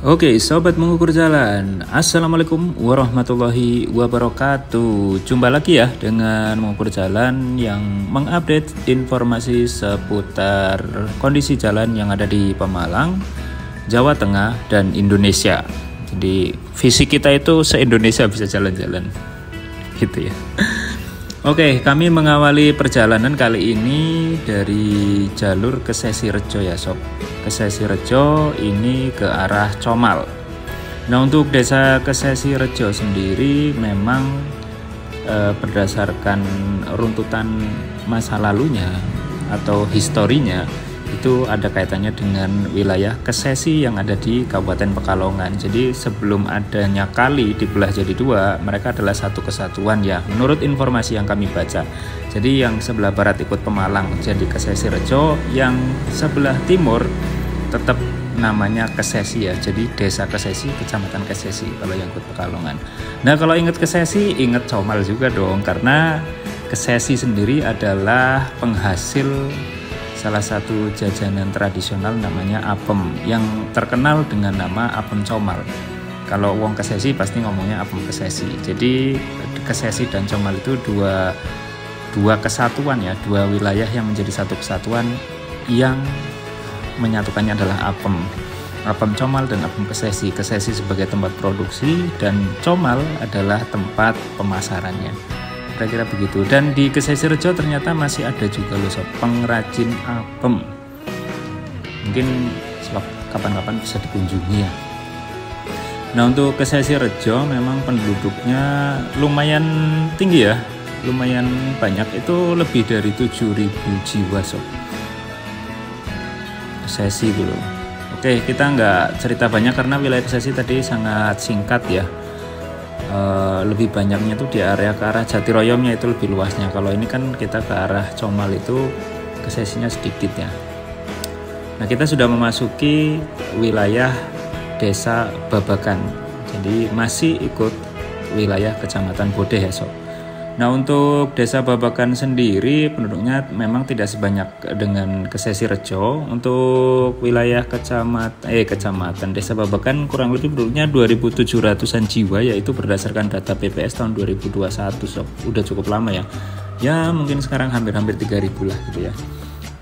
Oke, sobat mengukur jalan. Assalamualaikum warahmatullahi wabarakatuh. Jumpa lagi ya dengan mengukur jalan yang mengupdate informasi seputar kondisi jalan yang ada di Pemalang, Jawa Tengah, dan Indonesia. Jadi visi kita itu se-Indonesia bisa jalan-jalan, gitu ya. Oke, kami mengawali perjalanan kali ini dari jalur Kesesi Rejo ya sob. Kesesi Rejo ini ke arah Comal. Nah, untuk desa Kesesi Rejo sendiri memang berdasarkan runtutan masa lalunya atau historinya itu ada kaitannya dengan wilayah Kesesi yang ada di Kabupaten Pekalongan. Jadi sebelum adanya kali dibelah jadi dua, mereka adalah satu kesatuan ya, menurut informasi yang kami baca. Jadi yang sebelah barat ikut Pemalang jadi Kesesi Rejo, yang sebelah timur tetap namanya Kesesi ya, jadi desa Kesesi, kecamatan Kesesi kalau yang ikut Pekalongan. Nah, kalau ingat Kesesi, ingat Comal juga dong, karena Kesesi sendiri adalah penghasil salah satu jajanan tradisional namanya apem yang terkenal dengan nama apem Comal. Kalau wong Kesesi pasti ngomongnya apem Kesesi. Jadi Kesesi dan Comal itu dua kesatuan ya, dua wilayah yang menjadi satu kesatuan yang menyatukannya adalah apem Comal dan apem Kesesi. Kesesi sebagai tempat produksi dan Comal adalah tempat pemasarannya. Kira-kira begitu. Dan di Kesesi Rejo ternyata masih ada juga loh sob, pengrajin apem. Mungkin kapan-kapan bisa dikunjungi ya. Nah, untuk Kesesi Rejo memang penduduknya lumayan tinggi ya, lumayan banyak, itu lebih dari 7.000 jiwa sob. Kesesi dulu. Oke, kita nggak cerita banyak karena wilayah Kesesi tadi sangat singkat ya. Lebih banyaknya tuh di area ke arah Jatiroyomnya itu lebih luasnya. Kalau ini kan kita ke arah Comal itu Kesesinya sedikit ya. Nah, kita sudah memasuki wilayah desa Babakan. Jadi masih ikut wilayah kecamatan Bodeh ya sob. Nah, untuk desa Babakan sendiri penduduknya memang tidak sebanyak dengan Kesesi Rejo. Untuk wilayah kecamatan desa Babakan kurang lebih penduduknya 2.700-an jiwa, yaitu berdasarkan data BPS tahun 2021 sob. Udah cukup lama ya. Ya mungkin sekarang hampir 3.000 lah gitu ya.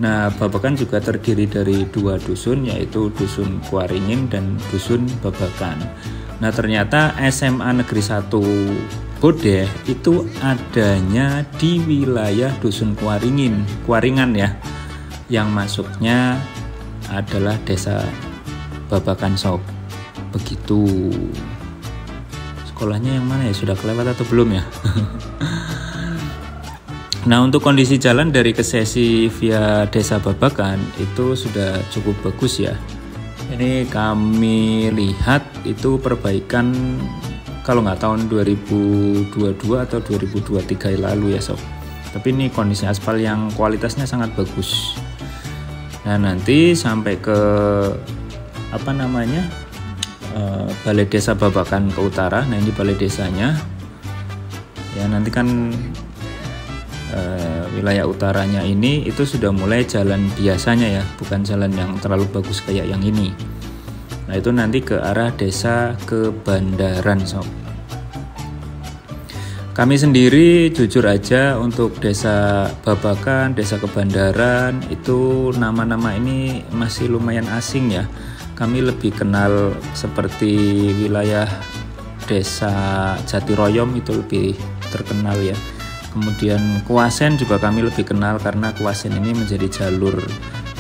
Nah, Babakan juga terdiri dari dua dusun, yaitu Dusun Kuaringin dan Dusun Babakan. Nah, ternyata SMA Negeri 1 Bodeh itu adanya di wilayah Dusun Kuaringan ya, yang masuknya adalah desa Babakan sob. Begitu. Sekolahnya yang mana ya, sudah kelewat atau belum ya? Nah, untuk kondisi jalan dari Kesesi via desa Babakan itu sudah cukup bagus ya. Ini kami lihat itu perbaikan kalau nggak tahun 2022 atau 2023 lalu ya sob. Tapi ini kondisi aspal yang kualitasnya sangat bagus. Nah, nanti sampai ke Balai Desa Babakan ke utara. Nah, ini balai desanya ya. Nanti kan wilayah utaranya ini itu sudah mulai jalan biasanya ya, bukan jalan yang terlalu bagus kayak yang ini. Nah, itu nanti ke arah desa Kebandaran sob. Kami sendiri jujur aja untuk desa Babakan, desa Kebandaran itu nama-nama ini masih lumayan asing ya. Kami lebih kenal seperti wilayah desa Jatiroyom, itu lebih terkenal ya. Kemudian Kuasen juga kami lebih kenal karena Kuasen ini menjadi jalur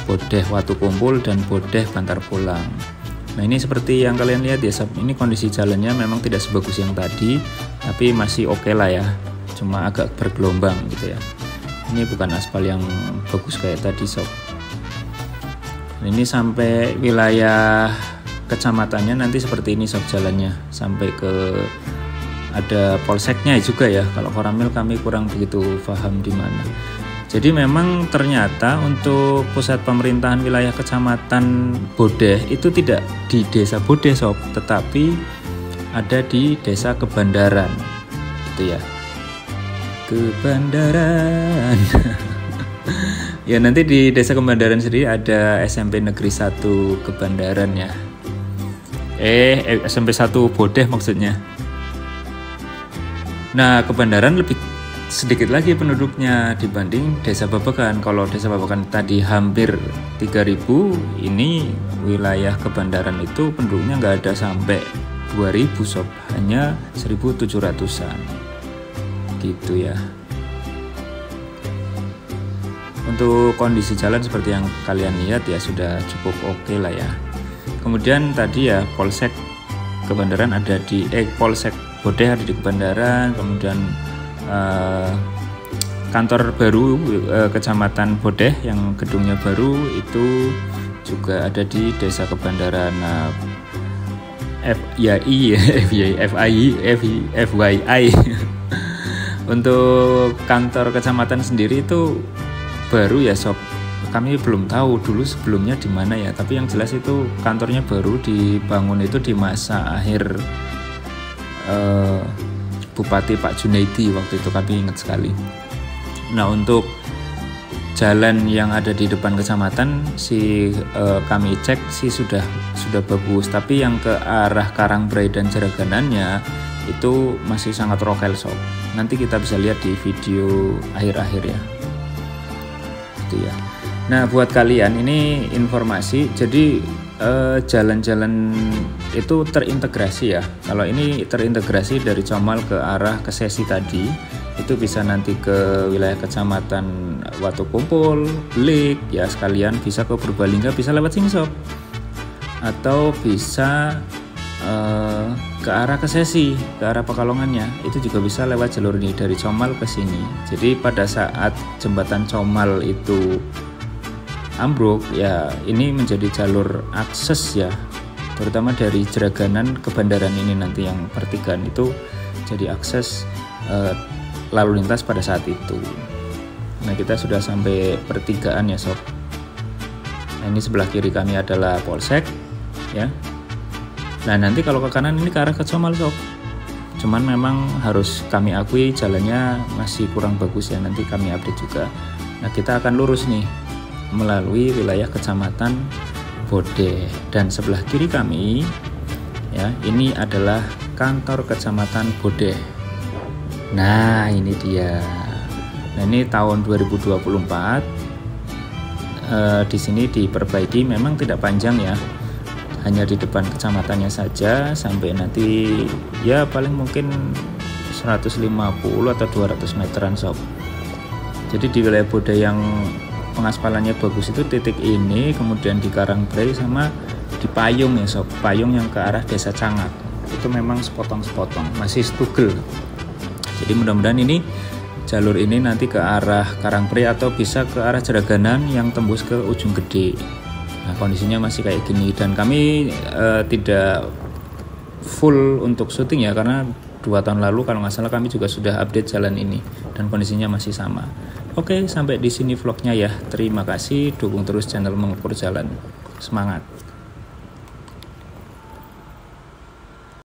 Bodeh Watu Kumpul dan Bodeh Bantar Pulang. Nah, ini seperti yang kalian lihat ya sob, ini kondisi jalannya memang tidak sebagus yang tadi, tapi masih oke lah ya, cuma agak bergelombang gitu ya. Ini bukan aspal yang bagus kayak tadi sob. Ini sampai wilayah kecamatannya nanti seperti ini sob jalannya, sampai ke ada polseknya juga ya. Kalau Koramil kami kurang begitu paham di mana. Jadi memang ternyata untuk pusat pemerintahan wilayah kecamatan Bodeh itu tidak di desa Bodeh sob, tetapi ada di desa Kebandaran gitu ya. Kebandaran. Ya, nanti di desa Kebandaran sendiri ada SMP Negeri 1 Kebandaran ya. SMP 1 Bodeh maksudnya. Nah, ke Bandaran lebih sedikit lagi penduduknya dibanding Desa Babakan. Kalau Desa Babakan tadi hampir 3.000, ini wilayah ke Bandaran itu penduduknya nggak ada sampai 2.000 sob, hanya 1.700-an gitu ya. Untuk kondisi jalan seperti yang kalian lihat ya sudah cukup oke lah ya. Kemudian tadi ya Polsek Kebandaran ada di Polsek Bodeh ada di Kebandaran, kemudian kantor baru Kecamatan Bodeh yang gedungnya baru itu juga ada di Desa Kebandaran. Nah, FYI untuk kantor kecamatan sendiri itu baru ya sob. Kami belum tahu dulu sebelumnya di mana ya, tapi yang jelas itu kantornya baru dibangun itu di masa akhir Bupati Pak Junaidi waktu itu, kami ingat sekali. Nah, untuk jalan yang ada di depan kecamatan kami cek sih sudah bagus, tapi yang ke arah Karangbrei dan Jeraganannya itu masih sangat rokel sob. Nanti kita bisa lihat di video akhir-akhir ya. Itu ya. Nah, buat kalian ini informasi, jadi jalan-jalan itu terintegrasi ya. Kalau ini terintegrasi dari Comal ke arah Kesesi tadi, itu bisa nanti ke wilayah Kecamatan Watu Kumpul, Belik ya, sekalian bisa ke Purbalingga, bisa lewat sini sob, atau bisa ke arah Kesesi, ke arah Pekalongannya, itu juga bisa lewat jalur ini dari Comal ke sini. Jadi pada saat jembatan Comal itu ambruk ya, ini menjadi jalur akses ya, terutama dari Jeraganan ke Bandaran ini nanti yang pertigaan itu jadi akses lalu lintas pada saat itu. Nah, kita sudah sampai pertigaan ya sob. Nah, ini sebelah kiri kami adalah Polsek ya. Nah, nanti kalau ke kanan ini ke arah ke Comal sob, cuman memang harus kami akui jalannya masih kurang bagus ya, nanti kami update juga. Nah, kita akan lurus nih melalui wilayah Kecamatan Bodeh, dan sebelah kiri kami ya, ini adalah kantor Kecamatan Bodeh. Nah, ini dia. Nah, ini tahun 2024 di sini diperbaiki, memang tidak panjang ya, hanya di depan kecamatannya saja, sampai nanti ya paling mungkin 150 atau 200 meteran sob. Jadi di wilayah Bodeh yang pengaspalannya bagus itu titik ini, kemudian di Karangbrei sama di Payung ya sob, Payung yang ke arah Desa Cangak itu memang sepotong-sepotong, masih stugel. Jadi mudah-mudahan ini jalur ini nanti ke arah Karangbrei atau bisa ke arah Jeraganan yang tembus ke Ujung Gede. Nah, kondisinya masih kayak gini, dan kami tidak full untuk syuting ya, karena 2 tahun lalu kalau nggak salah kami juga sudah update jalan ini dan kondisinya masih sama. Oke, sampai di sini vlognya ya. Terima kasih, dukung terus channel Mengukur Jalan. Semangat!